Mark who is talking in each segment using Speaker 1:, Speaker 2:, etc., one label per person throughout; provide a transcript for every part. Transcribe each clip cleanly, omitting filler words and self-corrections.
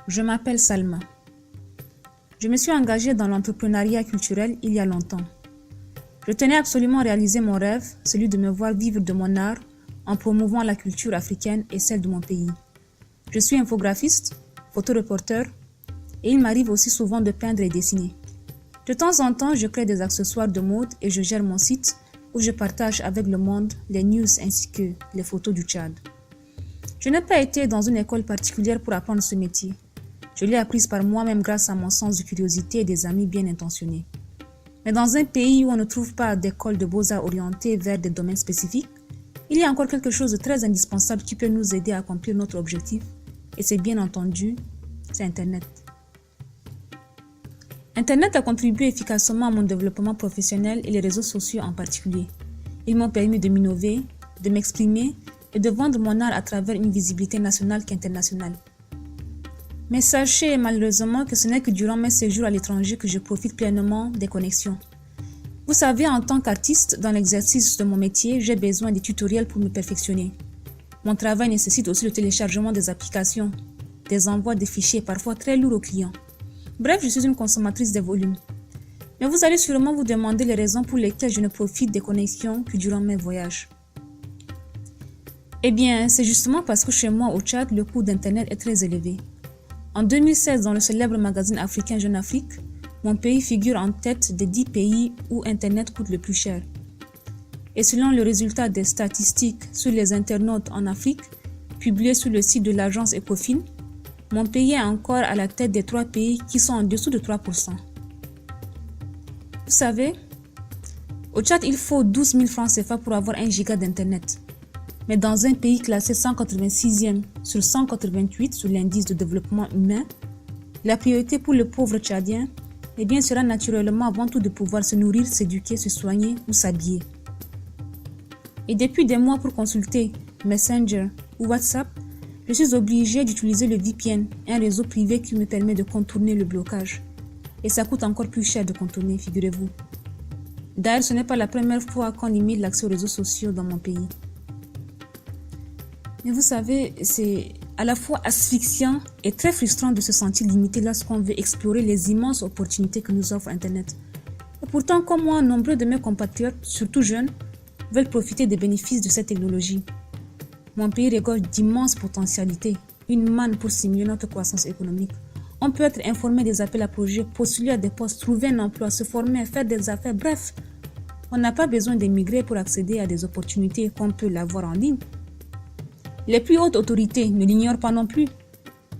Speaker 1: Je m'appelle Salma. Je me suis engagée dans l'entrepreneuriat culturel il y a longtemps. Je tenais absolument à réaliser mon rêve, celui de me voir vivre de mon art en promouvant la culture africaine et celle de mon pays. Je suis infographiste, photoreporteur et il m'arrive aussi souvent de peindre et dessiner. De temps en temps, je crée des accessoires de mode et je gère mon site où je partage avec le monde les news ainsi que les photos du Tchad. Je n'ai pas été dans une école particulière pour apprendre ce métier. Je l'ai apprise par moi-même grâce à mon sens de curiosité et des amis bien intentionnés. Mais dans un pays où on ne trouve pas d'école de beaux-arts orientée vers des domaines spécifiques, il y a encore quelque chose de très indispensable qui peut nous aider à accomplir notre objectif, et c'est bien entendu, c'est Internet. Internet a contribué efficacement à mon développement professionnel et les réseaux sociaux en particulier. Ils m'ont permis de m'innover, de m'exprimer et de vendre mon art à travers une visibilité nationale qu'internationale. Mais sachez malheureusement que ce n'est que durant mes séjours à l'étranger que je profite pleinement des connexions. Vous savez, en tant qu'artiste, dans l'exercice de mon métier, j'ai besoin de tutoriels pour me perfectionner. Mon travail nécessite aussi le téléchargement des applications, des envois de fichiers parfois très lourds aux clients. Bref, je suis une consommatrice de volume. Mais vous allez sûrement vous demander les raisons pour lesquelles je ne profite des connexions que durant mes voyages. Eh bien, c'est justement parce que chez moi au Tchad, le coût d'Internet est très élevé. En 2016, dans le célèbre magazine africain Jeune Afrique, mon pays figure en tête des 10 pays où Internet coûte le plus cher. Et selon le résultat des statistiques sur les internautes en Afrique, publié sur le site de l'agence Ecofin, mon pays est encore à la tête des 3 pays qui sont en dessous de 3%. Vous savez, au Tchad, il faut 12 000 francs CFA pour avoir 1 giga d'Internet. Mais dans un pays classé 186e sur 188 sur l'indice de développement humain, la priorité pour le pauvre Tchadien sera naturellement avant tout de pouvoir se nourrir, s'éduquer, se soigner ou s'habiller. Et depuis des mois pour consulter Messenger ou WhatsApp, je suis obligée d'utiliser le VPN, un réseau privé qui me permet de contourner le blocage. Et ça coûte encore plus cher de contourner, figurez-vous. D'ailleurs, ce n'est pas la première fois qu'on limite l'accès aux réseaux sociaux dans mon pays. Mais vous savez, c'est à la fois asphyxiant et très frustrant de se sentir limité lorsqu'on veut explorer les immenses opportunités que nous offre Internet. Et pourtant, comme moi, nombreux de mes compatriotes, surtout jeunes, veulent profiter des bénéfices de cette technologie. Mon pays regorge d'immenses potentialités, une manne pour stimuler notre croissance économique. On peut être informé des appels à projets, postuler à des postes, trouver un emploi, se former, faire des affaires, bref. On n'a pas besoin d'émigrer pour accéder à des opportunités qu'on peut l'avoir en ligne. Les plus hautes autorités ne l'ignorent pas non plus,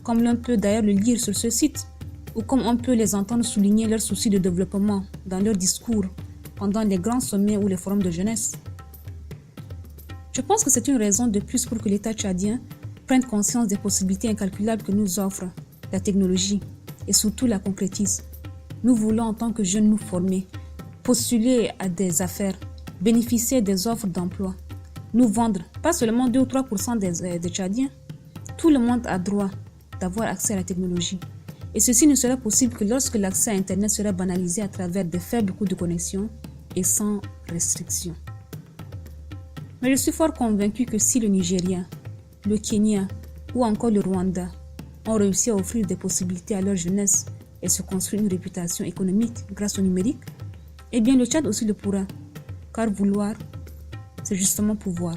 Speaker 1: comme l'on peut d'ailleurs le lire sur ce site, ou comme on peut les entendre souligner leurs soucis de développement dans leurs discours pendant les grands sommets ou les forums de jeunesse. Je pense que c'est une raison de plus pour que l'État tchadien prenne conscience des possibilités incalculables que nous offre la technologie et surtout la concrétise. Nous voulons en tant que jeunes nous former, postuler à des affaires, bénéficier des offres d'emploi, nous vendre, pas seulement 2 ou 3% des Tchadiens. Tout le monde a droit d'avoir accès à la technologie. Et ceci ne sera possible que lorsque l'accès à Internet sera banalisé à travers de faibles coûts de connexion et sans restriction. Mais je suis fort convaincu que si le Nigeria, le Kenya ou encore le Rwanda ont réussi à offrir des possibilités à leur jeunesse et se construire une réputation économique grâce au numérique, eh bien le Tchad aussi le pourra, car vouloir, c'est justement pouvoir.